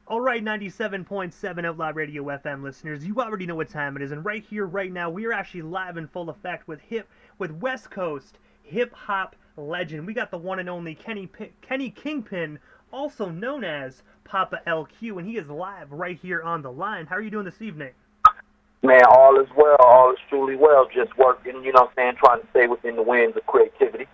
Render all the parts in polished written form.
All right, 97.7 Outlaw Radio FM listeners, you already know what time it is, and right here, right now, we are actually live in full effect with West Coast hip hop legend. We got the one and only Kenny Kingpin, also known as Poppa LQ, and he is live right here on the line. How are you doing this evening? Man, all is well, all is truly well. Just working, you know what I'm saying, trying to stay within the winds of creativity.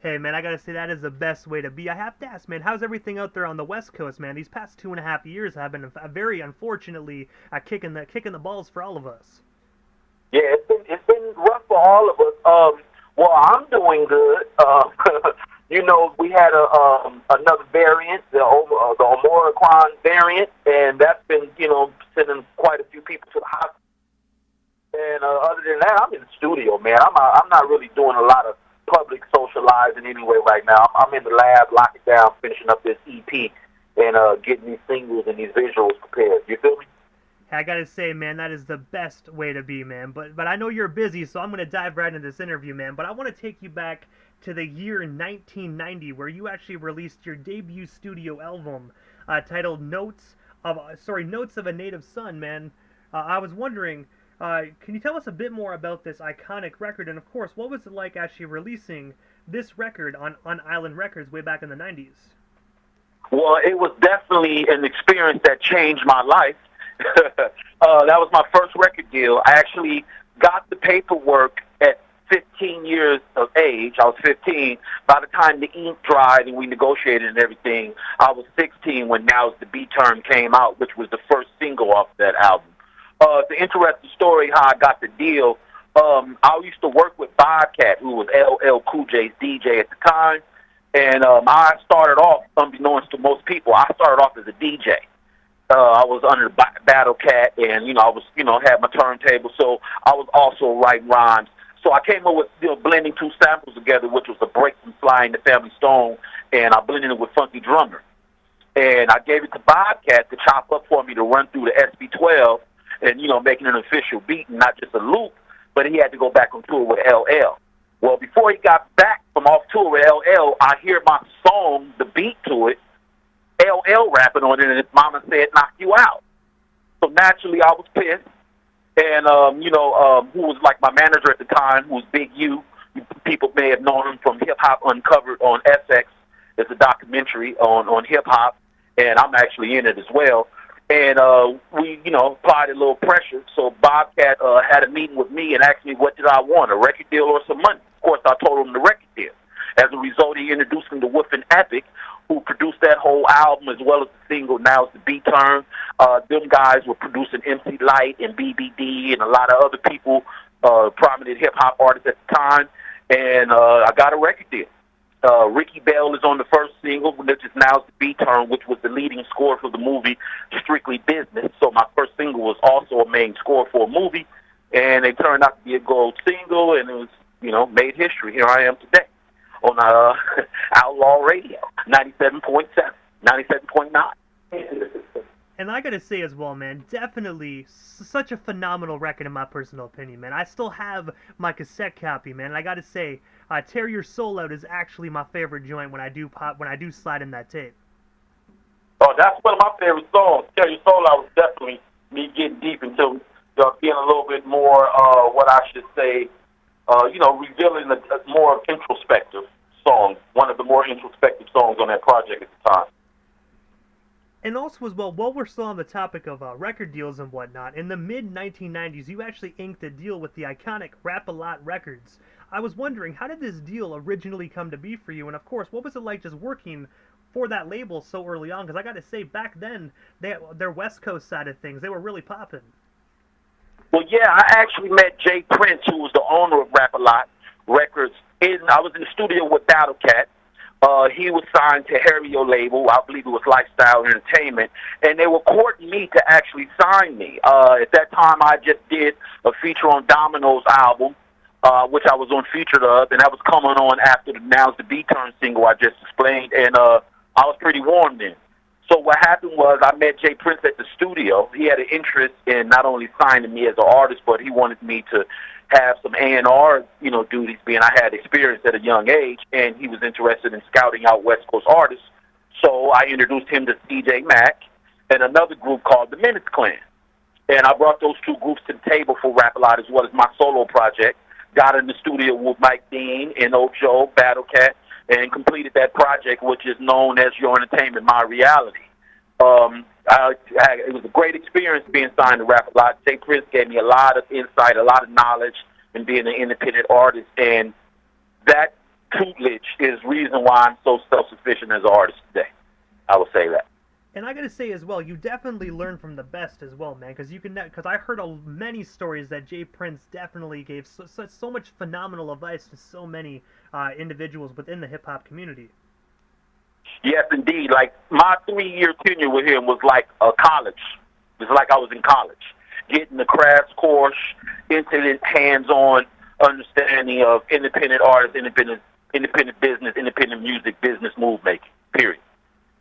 Hey, man, I gotta say that is the best way to be. I have to ask, man, how's everything out there on the West Coast, man? These past 2.5 years have been very unfortunately kicking the balls for all of us. Yeah, it's been rough for all of us. Well, I'm doing good. You know, we had another variant, the Omicron variant, and that's been, you know, sending quite a few people to the hospital. And other than that, I'm in the studio, man. I'm not really doing a lot of public socializing anyway right now. I'm in the lab, locking down, finishing up this EP, and getting these singles and these visuals prepared. You feel me? I gotta say, man, that is the best way to be, man. But I know you're busy, so I'm gonna dive right into this interview, man. But I want to take you back to the year 1990, where you actually released your debut studio album, titled Notes of a Native Son, man. I was wondering, can you tell us a bit more about this iconic record? And of course, what was it like actually releasing this record on Island Records way back in the 90s? Well, it was definitely an experience that changed my life. That was my first record deal. I actually got the paperwork at 15 years of age. I was 15. By the time the ink dried and we negotiated and everything, I was 16 when Now's the B Term came out, which was the first single off that album. The interesting story how I got the deal, I used to work with Bobcat, who was LL Cool J's DJ at the time, and I started off, unbeknownst to most people, I started off as a DJ. I was under Battle Cat, and, you know, I was, you know, had my turntable, so I was also writing rhymes. So I came up with, you know, blending two samples together, which was a break from Sly and the Family Stone, and I blended it with Funky Drummer. And I gave it to Bobcat to chop up for me to run through the SB12 and, you know, making an official beat and not just a loop, but he had to go back on tour with LL. Well, before he got back from off tour with LL, I hear my song, the beat to it, LL rapping on it, and his mama said, "Knock you out." So naturally, I was pissed. And, you know, who was like my manager at the time, who was Big U. People may have known him from Hip Hop Uncovered on FX. It's a documentary on hip hop, and I'm actually in it as well. And we, you know, applied a little pressure. So Bobcat had a meeting with me and asked me what did I want, a record deal or some money. Of course, I told him the record deal. As a result, he introduced me to Woofin' Epic, who produced that whole album as well as the single Now's the B Term. Them guys were producing MC Light and BBD and a lot of other people, prominent hip-hop artists at the time. And I got a record deal. Ricky Bell is on the first single, which is Now's the B Term, which was the leading score for the movie Strictly Business. So my first single was also a main score for a movie, and it turned out to be a gold single, and it was, you know, made history. Here I am today on Outlaw Radio, 97.7, 97.9. And I gotta say as well, man, definitely such a phenomenal record in my personal opinion, man. I still have my cassette copy, man. And I gotta say, "Tear Your Soul Out" is actually my favorite joint when I do slide in that tape. Oh, that's one of my favorite songs. "Tear Your Soul Out" was definitely me getting deep into being a little bit more, what I should say, you know, revealing a more introspective song. One of the more introspective songs on that project at the time. And also as well, while we're still on the topic of record deals and whatnot, in the mid-1990s, you actually inked a deal with the iconic Rap-A-Lot Records. I was wondering, how did this deal originally come to be for you? And of course, what was it like just working for that label so early on? Because I got to say, back then, their West Coast side of things, they were really popping. Well, yeah, I actually met Jay Prince, who was the owner of Rap-A-Lot Records. I was in the studio with Battle Cat. He was signed to Harrio label. I believe it was Lifestyle Entertainment. And they were courting me to actually sign me. At that time, I just did a feature on Domino's album, which I was on featured of, and that was coming on after the Now's the B Term single I just explained. And I was pretty warm then. So what happened was I met Jay Prince at the studio. He had an interest in not only signing me as an artist, but he wanted me to have some A&R, you know, duties, being I had experience at a young age, and he was interested in scouting out West Coast artists. So I introduced him to CJ Mack, and another group called the Menace Clan. And I brought those two groups to the table for Rap-A-Lot as well as my solo project. Got in the studio with Mike Dean and Ojo, Battle Cat, and completed that project, which is known as Your Entertainment, My Reality. It was a great experience being signed to Rap-A-Lot. St. Prince gave me a lot of insight, a lot of knowledge in being an independent artist, and that tutelage is reason why I'm so self-sufficient as an artist today. I will say that. And I gotta say as well, you definitely learn from the best as well, man. Because I heard many stories that Jay Prince definitely gave so much phenomenal advice to so many individuals within the hip hop community. Yes, indeed. Like my 3-year tenure with him was like a college. It was like I was in college, getting the crash course into the hands-on understanding of independent artists, independent business, independent music, business move making. Period.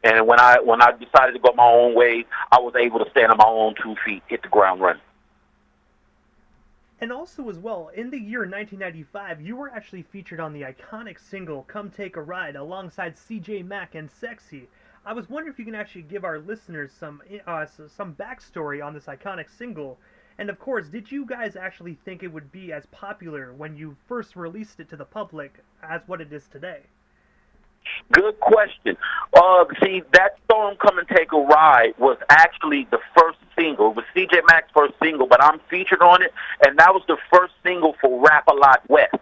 And when I decided to go my own way, I was able to stand on my own 2 feet, hit the ground running. And also as well, in the year 1995, you were actually featured on the iconic single "Come Take a Ride" alongside CJ Mack and Sexy. I was wondering if you can actually give our listeners some backstory on this iconic single. And of course, did you guys actually think it would be as popular when you first released it to the public as what it is today? Good question. See, that song, Come and Take a Ride, was actually the first single. It was CJ Mack's first single, but I'm featured on it, and that was the first single for Rap-A-Lot West.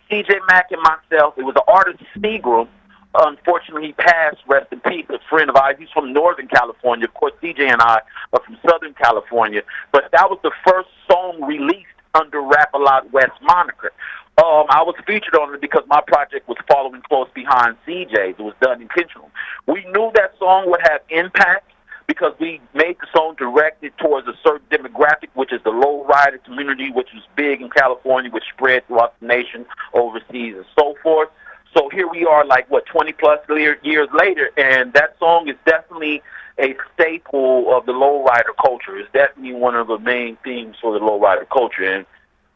CJ Mack and myself, it was an artist, Seagram. Unfortunately, he passed, rest in peace, a friend of ours. He's from Northern California. Of course, CJ and I are from Southern California. But that was the first song released under Rap-A-Lot West moniker. I was featured on it because my project was following close behind CJ's. It was done intentionally. We knew that song would have impact because we made the song directed towards a certain demographic, which is the low-rider community, which was big in California, which spread throughout the nation, overseas, and so forth. So here we are, 20-plus years later, and that song is definitely a staple of the lowrider culture. It's definitely one of the main themes for the lowrider culture, and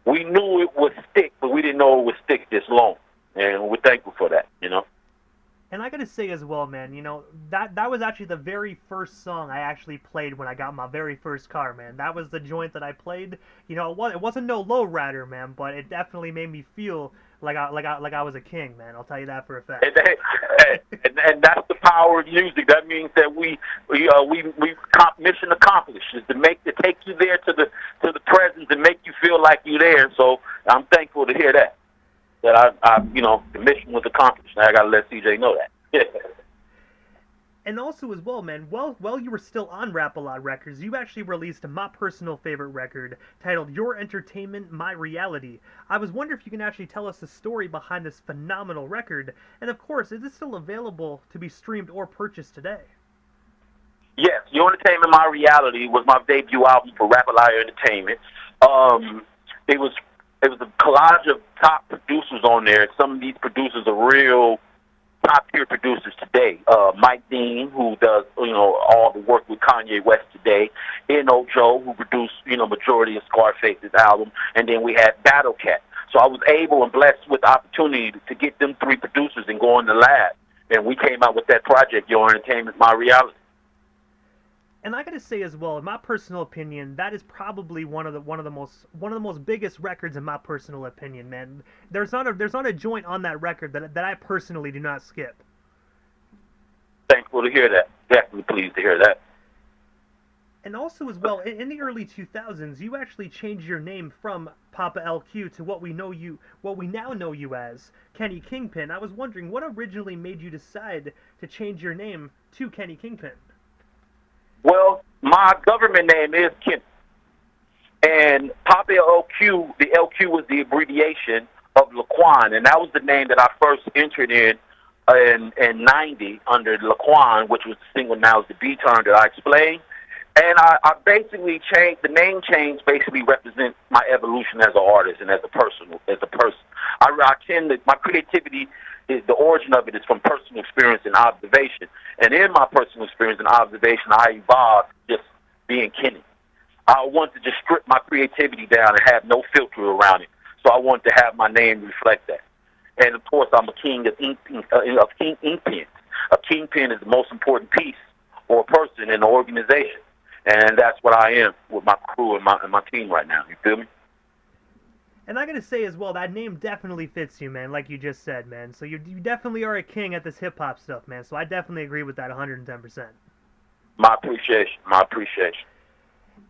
we knew it would stick, but we didn't know it would stick this long, and we're thankful for that, And I gotta say as well, man, that was actually the very first song I actually played when I got my very first car, man. That was the joint that I played. It wasn't no lowrider, man, but it definitely made me feel like I was a king, man. I'll tell you that for a fact. And that's the power of music. That means that we mission accomplished is to take you there to the presence and make you feel like you're there. So I'm thankful to hear that. That the mission was accomplished. Now I gotta let CJ know that. And also as well, man, while you were still on Rap-A-Lot Records, you actually released my personal favorite record titled Your Entertainment, My Reality. I was wondering if you can actually tell us the story behind this phenomenal record, and of course, is it still available to be streamed or purchased today? Yes, Your Entertainment, My Reality was my debut album for Rap-A-Lot Entertainment. It was a collage of top producers on there. Some of these producers are real top-tier producers today. Mike Dean, who does, all the work with Kanye West today. Ojo, who produced, majority of Scarface's album. And then we had Battle Cat. So I was able and blessed with the opportunity to get them 3 producers and go in the lab. And we came out with that project, Your Entertainment, My Reality. And I gotta say as well, in my personal opinion, that is probably one of the most biggest records in my personal opinion, man. There's not a joint on that record that I personally do not skip. Thankful to hear that. Definitely pleased to hear that. And also as well, in the early 2000s, you actually changed your name from Poppa LQ to what we now know you as, Kenny Kingpin. I was wondering, what originally made you decide to change your name to Kenny Kingpin? Well, my government name is Kingpin, and Poppa LQ, the LQ was the abbreviation of Laquan, and that was the name that I first entered in 90 under Laquan, which was the single Now's the B term that I explained. And I basically changed, the name change basically represents my evolution as an artist and as a person. I tend to, my creativity is, the origin of it is from personal experience and observation. And in my personal experience and observation, I evolved just being Kenny. I wanted to just strip my creativity down and have no filter around it. So I wanted to have my name reflect that. And of course, I'm a king of Kingpin. A Kingpin is the most important piece or person in the organization. And that's what I am with my crew and my team right now. You feel me? And I gotta say as well, that name definitely fits you, man, like you just said, man. So you definitely are a king at this hip-hop stuff, man. So I definitely agree with that 110%. My appreciation. My appreciation.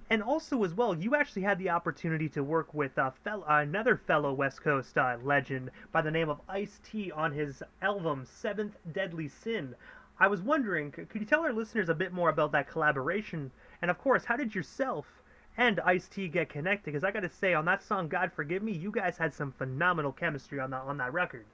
And also as well, you actually had the opportunity to work with another fellow West Coast legend by the name of Ice-T on his album, Seventh Deadly Sin. I was wondering, could you tell our listeners a bit more about that collaboration? And of course, how did yourself and Ice-T get connected? Because I gotta say, on that song, God Forgive Me, you guys had some phenomenal chemistry on that record.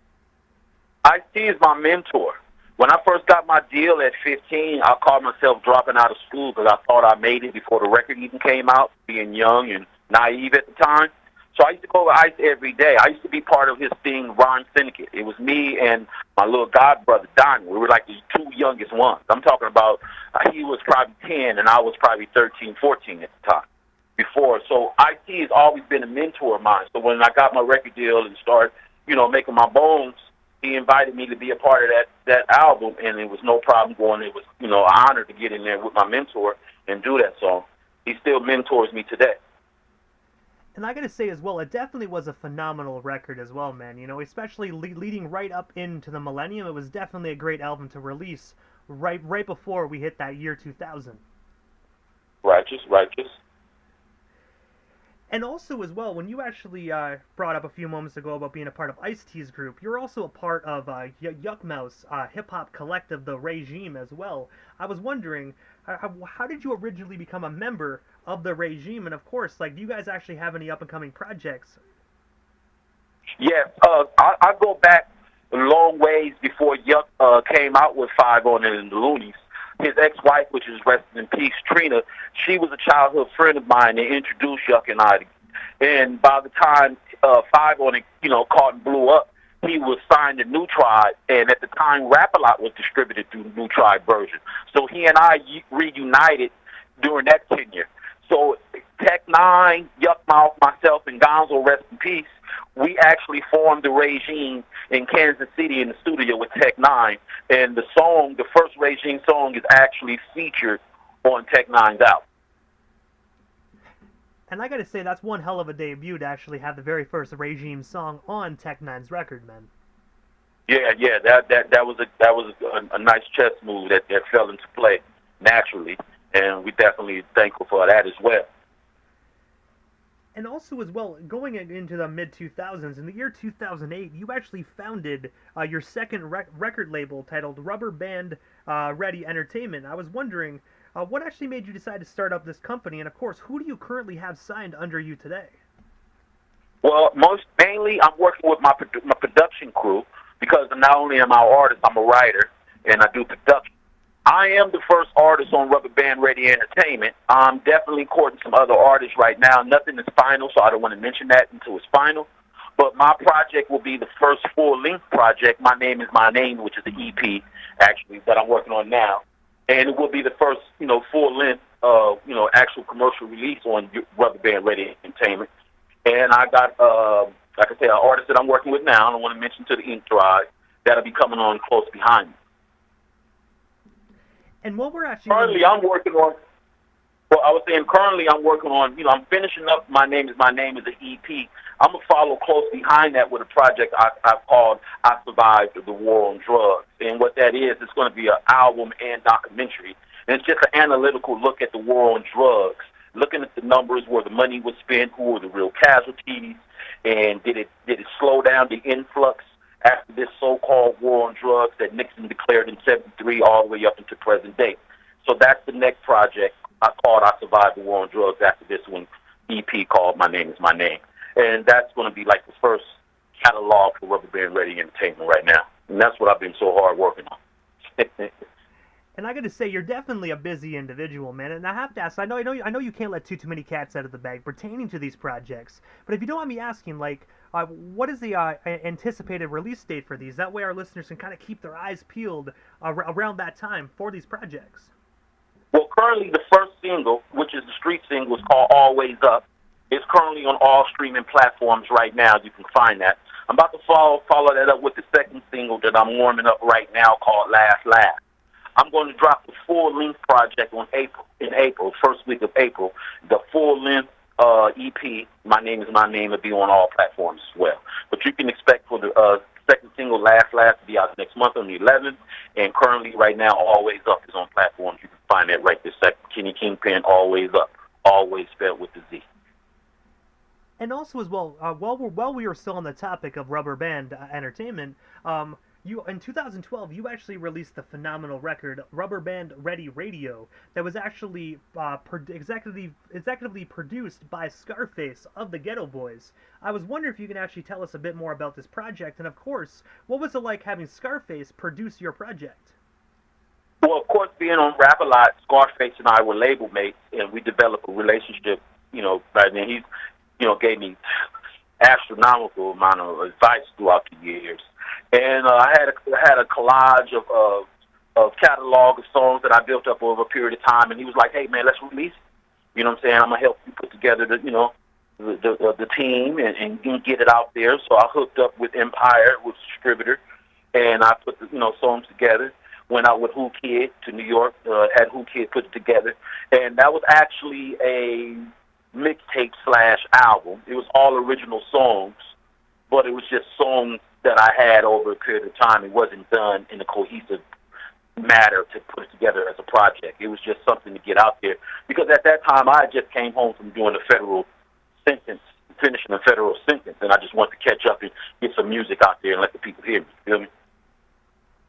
Ice-T is my mentor. When I first got my deal at 15, I called myself dropping out of school because I thought I made it before the record even came out, being young and naive at the time. So I used to go to Ice every day. I used to be part of his thing, Rhyme Syndicate. It was me and my little god brother, Donnie. We were like the two youngest ones. I'm talking about he was probably 10 and I was probably 13, 14 at the time before. So Ice-T has always been a mentor of mine. So when I got my record deal and started, making my bones, he invited me to be a part of that album, and it was no problem going. It was, an honor to get in there with my mentor and do that song. He still mentors me today. And I gotta say as well, it definitely was a phenomenal record as well, man. Especially leading right up into the millennium, it was definitely a great album to release right before we hit that year 2000. Righteous. And also as well, when you actually brought up a few moments ago about being a part of Ice-T's group, you're also a part of Yuck Mouse hip-hop collective, The Regime, as well. I was wondering, how did you originally become a member of The Regime? And of course, do you guys actually have any up-and-coming projects? Yeah, I go back a long ways before Yuck came out with Five on It and the Loonies. His ex-wife, which is rest in peace, Trina, she was a childhood friend of mine. They introduced Yuck and I. And by the time Five on It, caught and blew up, he was signed to New Tribe. And at the time, Rap-A-Lot was distributed through New Tribe version. So he and I reunited during that tenure. So Tech Nine, Yuck Mouth, myself, and Gonzo, rest in peace, we actually formed The Regime in Kansas City in the studio with Tech Nine. And the first Regime song, is actually featured on Tech Nine's album. And I gotta say, that's one hell of a debut to actually have the very first Regime song on Tech Nine's record, man. Yeah, that was a nice chess move that fell into play naturally, and we definitely thankful for that as well. And also as well, going into the mid-2000s, in the year 2008, you actually founded your second record label titled Rubber Band Ready Entertainment. I was wondering, what actually made you decide to start up this company? And of course, who do you currently have signed under you today? Well, mainly I'm working with my production crew, because not only am I an artist, I'm a writer, and I do production. I am the first artist on Rubber Band Ready Entertainment. I'm definitely courting some other artists right now. Nothing is final, so I don't want to mention that until it's final. But my project will be the first full-length project. My Name Is My Name, which is the EP, actually, that I'm working on now. And it will be the first, full-length, actual commercial release on Rubber Band Ready Entertainment. And I got, like I said, an artist that I'm working with now. I don't want to mention to the Ink Drive. That'll be coming on close behind me. And what we're actually... Currently, I'm working on... Well, I was saying currently I'm working on, I'm finishing up My Name Is My Name as an EP. I'm going to follow close behind that with a project I've called I Survived the War on Drugs. And what that is, it's going to be an album and documentary. And it's just an analytical look at the war on drugs, looking at the numbers, where the money was spent, who were the real casualties, and did it slow down the influx after this so-called war on drugs that Nixon declared in '73 all the way up into present day. So that's the next project I called I Survived the War on Drugs after this one EP called My Name Is My Name. And that's going to be like the first catalog for Rubber Band Ready Entertainment right now. And that's what I've been so hard working on. And I got to say, you're definitely a busy individual, man. And I have to ask, I know you can't let too many cats out of the bag pertaining to these projects. But if you don't mind me asking, what is the anticipated release date for these? That way our listeners can kind of keep their eyes peeled around that time for these projects. Well, currently the first single, which is the street single, is called Always Up. It's currently on all streaming platforms right now. You can find that. I'm about to follow that up with the second single that I'm warming up right now called Last Laugh. I'm going to drop the full-length project in April, first week of April. The full-length EP, My Name Is My Name, will be on all platforms as well. But you can expect for the second single, Last Laugh, to be out next month on the 11th. And currently, right now, Always Up is on platforms. You can find that right this second. Kenny Kingpin, Always Up, always spelled with the Z. And also as well, while we are still on the topic of rubber band entertainment, you in 2012 you actually released the phenomenal record Rubber Band Ready Radio that was actually executively produced by Scarface of the Ghetto Boys. I was wondering if you can actually tell us a bit more about this project, and of course, what was it like having Scarface produce your project? Well, of course, being on Rap a Lot, Scarface and I were label mates, and we developed a relationship. Right then he, gave me astronomical amount of advice throughout the years. And I had a collage of catalog of songs that I built up over a period of time, and he was like, "Hey man, let's release it." You know what I'm saying? I'm gonna help you put together the team and get it out there. So I hooked up with Empire, with distributor, and I put the songs together. Went out with Who Kid to New York, had Who Kid put it together, and that was actually a mixtape / album. It was all original songs, but it was just songs that I had over a period of time. It wasn't done in a cohesive matter to put it together as a project. It was just something to get out there. Because at that time, I just came home from doing a federal sentence, finishing a federal sentence, and I just wanted to catch up and get some music out there and let the people hear me. You feel me?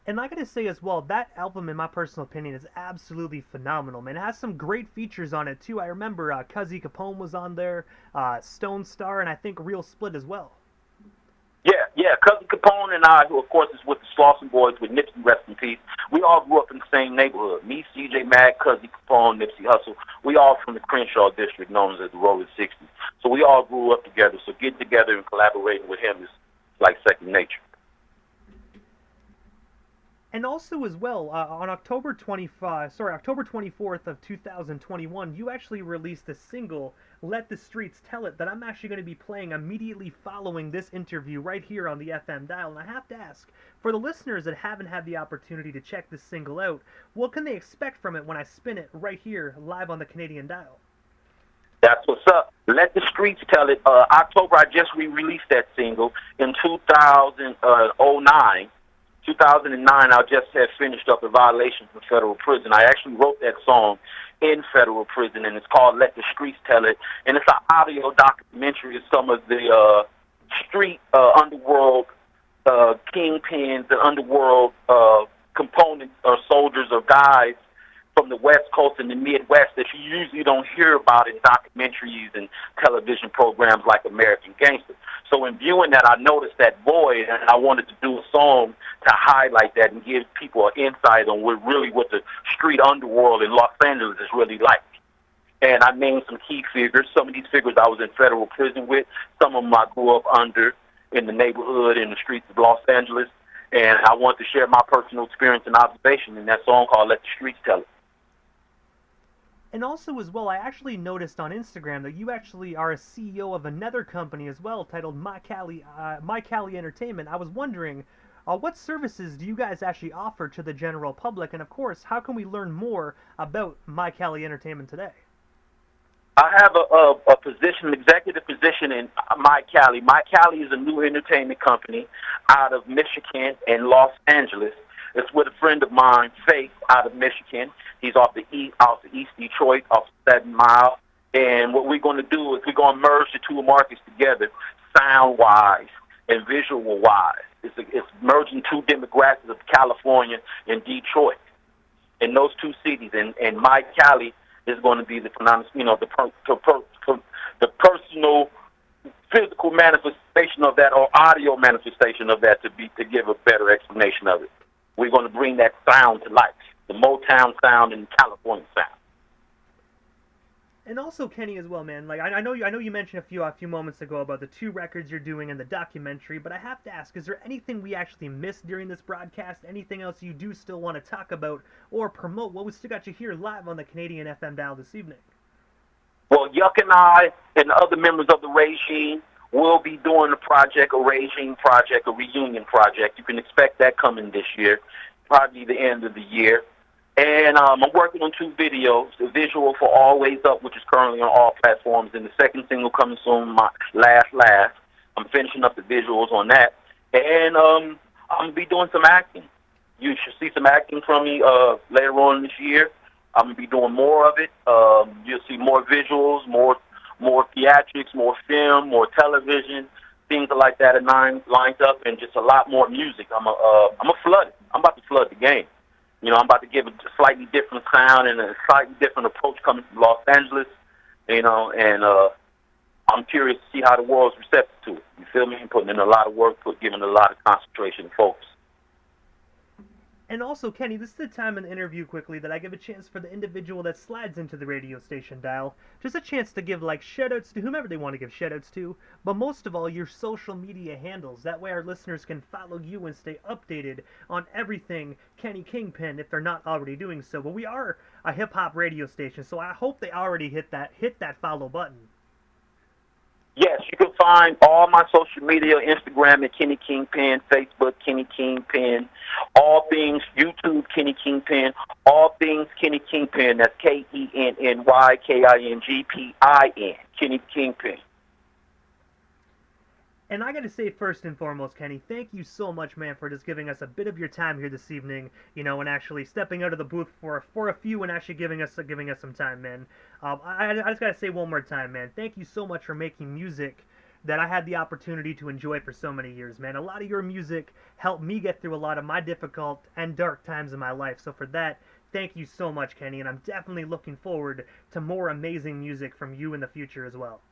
And I gotta say as well, that album, in my personal opinion, is absolutely phenomenal, man. It has some great features on it, too. I remember Cuzzy Capone was on there, Stone Star, and I think Real Split as well. Yeah, Cousin Capone and I, who of course is with the Slauson Boys, with Nipsey, rest in peace, we all grew up in the same neighborhood. Me, CJ Mack, Cousin Capone, Nipsey Hussle, we all from the Crenshaw district known as the Rolling 60s. So we all grew up together, so getting together and collaborating with him is like second nature. And also as well, on October 24th of 2021, you actually released a single, Let the Streets Tell It, that I'm actually going to be playing immediately following this interview right here on the FM dial. And I have to ask, for the listeners that haven't had the opportunity to check this single out, what can they expect from it when I spin it right here live on the Canadian dial? That's what's up. Let the Streets Tell It. October, I just re-released that single in 2009. 2009, I just had finished up a violation from federal prison. I actually wrote that song in federal prison, and it's called Let the Streets Tell It. And it's an audio documentary of some of the street underworld kingpins and underworld components or soldiers or guys from the West Coast and the Midwest that you usually don't hear about in documentaries and television programs like American Gangster. So in viewing that, I noticed that void, and I wanted to do a song to highlight that and give people an insight on what the street underworld in Los Angeles is really like. And I named some key figures. Some of these figures I was in federal prison with. Some of them I grew up under in the neighborhood, in the streets of Los Angeles. And I wanted to share my personal experience and observation in that song called Let the Streets Tell It. And also as well, I actually noticed on Instagram that you actually are a CEO of another company as well, titled My Cali Entertainment. I was wondering, what services do you guys actually offer to the general public? And of course, how can we learn more about My Cali Entertainment today? I have a position, executive position in My Cali. My Cali is a new entertainment company out of Michigan and Los Angeles. It's with a friend of mine, Faith, out of Michigan. He's off the East Detroit, off 7 Mile. And what we're going to do is we're going to merge the two markets together, sound-wise and visual-wise. It's merging two demographics of California and Detroit in those two cities. And My Cali is going to be the personal, physical manifestation of that, or audio manifestation of that, to give a better explanation of it. We're going to bring that sound to life, the Motown sound and California sound. And also, Kenny, as well, man. Like I know you mentioned a few moments ago about the 2 records you're doing in the documentary, but I have to ask: is there anything we actually missed during this broadcast? Anything else you do still want to talk about or promote? What we still got you here live on the Canadian FM dial this evening? Well, Yuck and I and the other members of the regime will be doing a regime project, a reunion project. You can expect that coming this year, probably the end of the year. And I'm working on 2 videos. The visual for Always Up, which is currently on all platforms, and the second single coming soon, my Last. I'm finishing up the visuals on that. And I'm going to be doing some acting. You should see some acting from me later on this year. I'm going to be doing more of it. You'll see more visuals, more theatrics, more film, more television, things like that are lined up, and just a lot more music. I'm a flood it. I'm about to flood the game. You know, I'm about to give a slightly different sound and a slightly different approach coming from Los Angeles, you know, and I'm curious to see how the world's receptive to it. You feel me? I'm putting in a lot of work, giving a lot of concentration and focus. And also, Kenny, this is the time in the interview quickly that I give a chance for the individual that slides into the radio station dial, just a chance to give, like, shoutouts to whomever they want to give shoutouts to, but most of all, your social media handles. That way our listeners can follow you and stay updated on everything Kenny Kingpin, if they're not already doing so. But we are a hip-hop radio station, so I hope they already hit that follow button. Yes, you can find all my social media, Instagram at Kenny Kingpin, Facebook Kenny Kingpin, all things YouTube Kenny Kingpin, all things Kenny Kingpin. That's KennyKingpin, Kenny Kingpin. And I got to say, first and foremost, Kenny, thank you so much, man, for just giving us a bit of your time here this evening, you know, and actually stepping out of the booth for a few and actually giving us some time, man. I just got to say one more time, man, thank you so much for making music that I had the opportunity to enjoy for so many years, man. A lot of your music helped me get through a lot of my difficult and dark times in my life, so for that, thank you so much, Kenny, and I'm definitely looking forward to more amazing music from you in the future as well.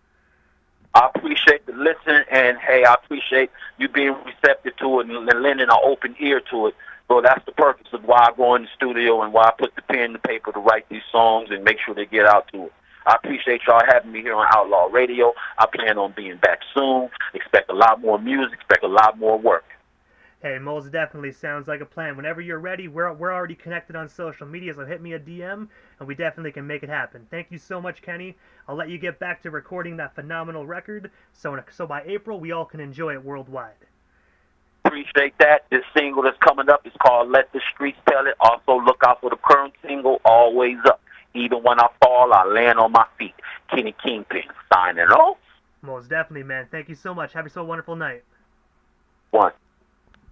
I appreciate the listen, and hey, I appreciate you being receptive to it and lending an open ear to it. So that's the purpose of why I go in the studio and why I put the pen to paper to write these songs and make sure they get out to it. I appreciate y'all having me here on Outlaw Radio. I plan on being back soon. Expect a lot more music. Expect a lot more work. Hey, most definitely sounds like a plan. Whenever you're ready, we're already connected on social media, so hit me a DM, and we definitely can make it happen. Thank you so much, Kenny. I'll let you get back to recording that phenomenal record, so by April, we all can enjoy it worldwide. Appreciate that. This single that's coming up is called Let the Streets Tell It. Also, look out for the current single, Always Up. Even when I fall, I land on my feet. Kenny Kingpin, signing off. Most definitely, man. Thank you so much. Have yourself a wonderful night. One.